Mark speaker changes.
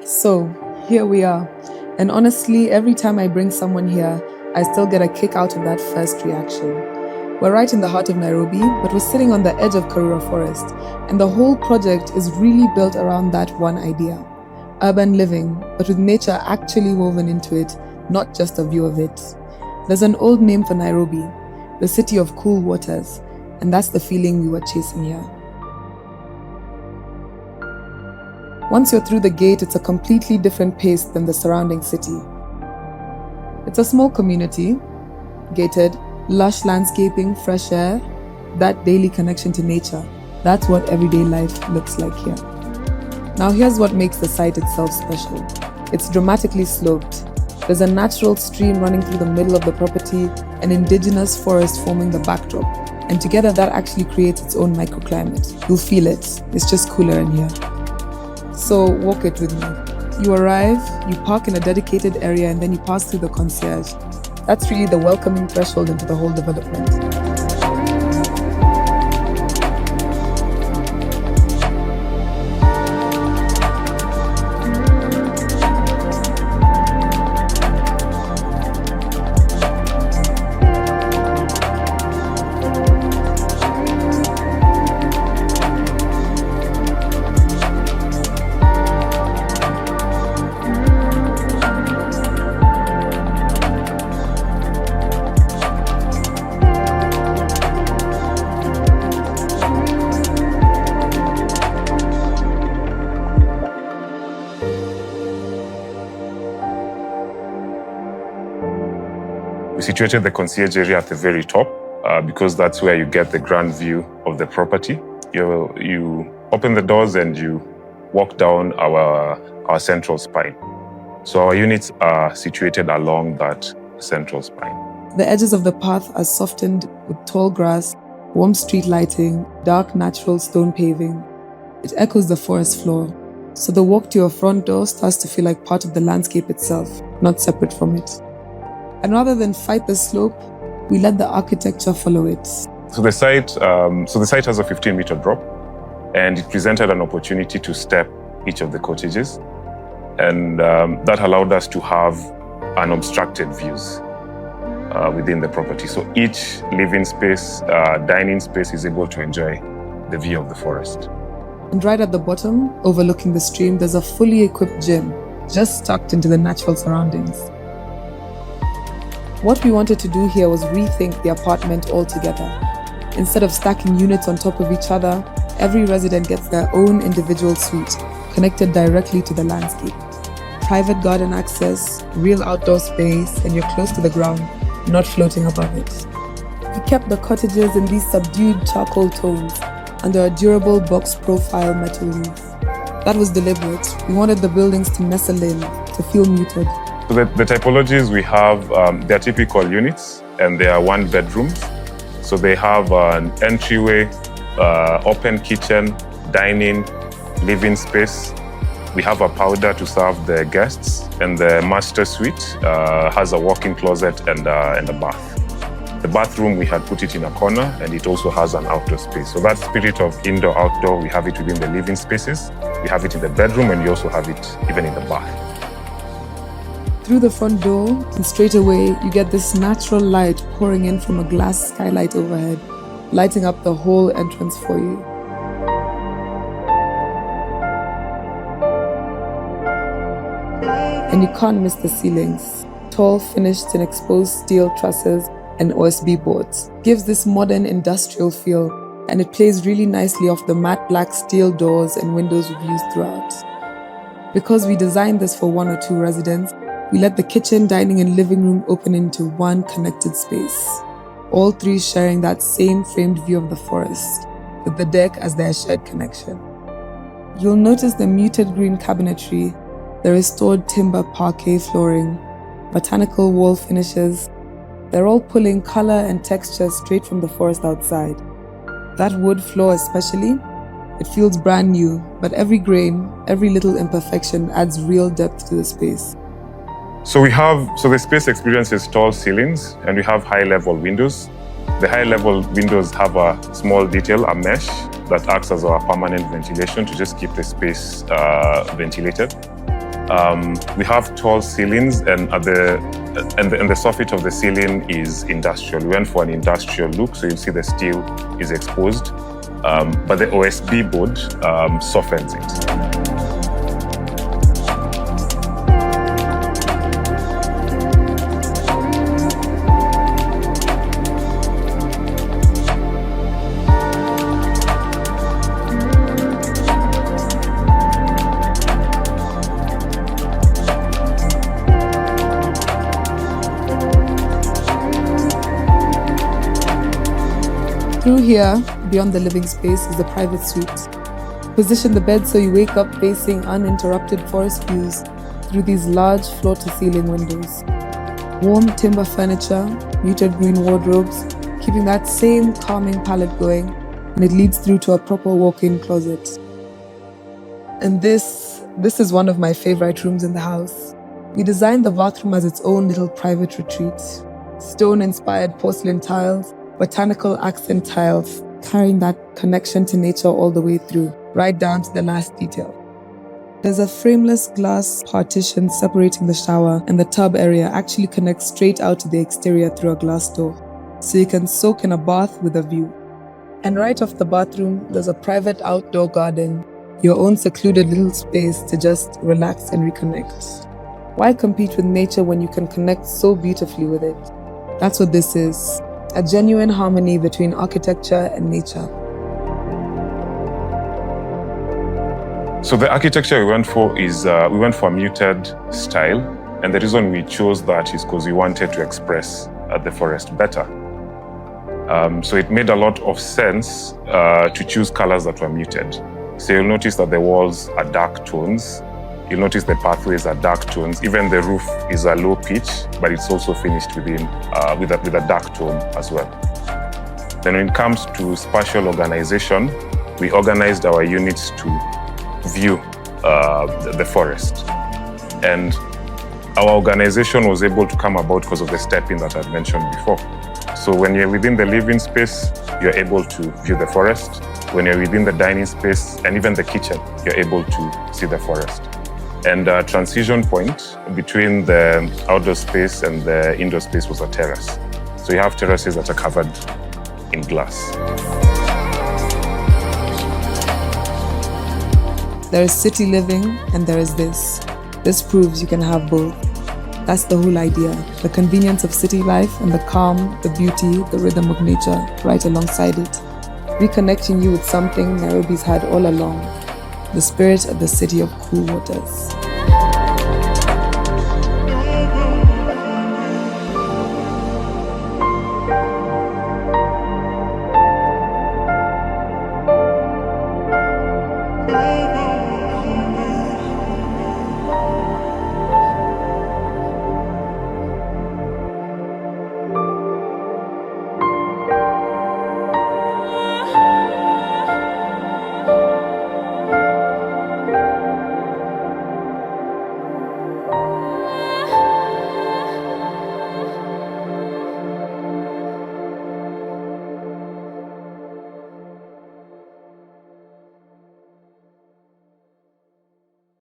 Speaker 1: So, here we are. And honestly, every time I bring someone here, I still get a kick out of that first reaction. We're right in the heart of Nairobi, but we're sitting on the edge of Karura Forest, and the whole project is really built around that one idea. Urban living, but with nature actually woven into it, not just a view of it. There's an old name for Nairobi, the city of cool waters, and that's the feeling we were chasing here. Once you're through the gate, it's a completely different pace than the surrounding city. It's a small community, gated, lush landscaping, fresh air, that daily connection to nature. That's what everyday life looks like here. Now here's what makes the site itself special. It's dramatically sloped. There's a natural stream running through the middle of the property, an indigenous forest forming the backdrop, and together that actually creates its own microclimate. You'll feel it. It's just cooler in here. So walk it with me. You arrive, you park in a dedicated area, and then you pass through the concierge. That's really the welcoming threshold into the whole development.
Speaker 2: We situated the concierge area at the very top because that's where you get the grand view of the property. You open the doors and you walk down our central spine. So our units are situated along that central spine.
Speaker 1: The edges of the path are softened with tall grass, warm street lighting, dark natural stone paving. It echoes the forest floor, so the walk to your front door starts to feel like part of the landscape itself, not separate from it. And rather than fight the slope, we let the architecture follow it.
Speaker 2: So the site has a 15-meter drop, and it presented an opportunity to step each of the cottages, and that allowed us to have unobstructed views within the property. So each living space, dining space is able to enjoy the view of the forest.
Speaker 1: And right at the bottom, overlooking the stream, there's a fully equipped gym, just tucked into the natural surroundings. What we wanted to do here was rethink the apartment altogether. Instead of stacking units on top of each other, every resident gets their own individual suite, connected directly to the landscape. Private garden access, real outdoor space, and you're close to the ground, not floating above it. We kept the cottages in these subdued charcoal tones under a durable box profile metal roof. That was deliberate. We wanted the buildings to nestle in, to feel muted.
Speaker 2: So the typologies we have, they're typical units, and they are one bedrooms. So they have an entryway, open kitchen, dining, living space. We have a powder to serve the guests, and the master suite has a walk-in closet and a bath. The bathroom, we had put it in a corner, and it also has an outdoor space. So that spirit of indoor-outdoor, we have it within the living spaces. We have it in the bedroom, and we also have it even in the bath.
Speaker 1: Through the front door, and straight away, you get this natural light pouring in from a glass skylight overhead, lighting up the whole entrance for you. And you can't miss the ceilings. Tall, finished and exposed steel trusses and OSB boards. Gives this modern industrial feel, and it plays really nicely off the matte black steel doors and windows we've used throughout. Because we designed this for one or two residents, we let the kitchen, dining and living room open into one connected space. All three sharing that same framed view of the forest, with the deck as their shared connection. You'll notice the muted green cabinetry, the restored timber parquet flooring, botanical wall finishes. They're all pulling color and texture straight from the forest outside. That wood floor especially, it feels brand new, but every grain, every little imperfection adds real depth to the space.
Speaker 2: So the space experiences tall ceilings, and we have high-level windows. The high-level windows have a small detail, a mesh, that acts as our permanent ventilation to just keep the space ventilated. We have tall ceilings, and the soffit of the ceiling is industrial. We went for an industrial look, so you'll see the steel is exposed, but the OSB board softens it.
Speaker 1: Through here, beyond the living space, is the private suite. Position the bed so you wake up facing uninterrupted forest views through these large floor-to-ceiling windows. Warm timber furniture, muted green wardrobes, keeping that same calming palette going, and it leads through to a proper walk-in closet. And this is one of my favorite rooms in the house. We designed the bathroom as its own little private retreat. Stone-inspired porcelain tiles, botanical accent tiles, carrying that connection to nature all the way through, right down to the last detail. There's a frameless glass partition separating the shower, and the tub area actually connects straight out to the exterior through a glass door, so you can soak in a bath with a view. And right off the bathroom, there's a private outdoor garden, your own secluded little space to just relax and reconnect. Why compete with nature when you can connect so beautifully with it? That's what this is. A genuine harmony between architecture and nature.
Speaker 2: So the architecture we went for is we went for a muted style, and the reason we chose that is because we wanted to express the forest better. So it made a lot of sense to choose colors that were muted. So you'll notice that the walls are dark tones. You'll notice the pathways are dark tones. Even the roof is a low pitch, but it's also finished with a dark tone as well. Then when it comes to spatial organization, we organized our units to view the forest. And our organization was able to come about because of the stepping that I've mentioned before. So when you're within the living space, you're able to view the forest. When you're within the dining space and even the kitchen, you're able to see the forest. And a transition point between the outdoor space and the indoor space was a terrace. So you have terraces that are covered in glass.
Speaker 1: There is city living and there is this. This proves you can have both. That's the whole idea. The convenience of city life and the calm, the beauty, the rhythm of nature right alongside it. Reconnecting you with something Nairobi's had all along. The spirit of the city of cool waters.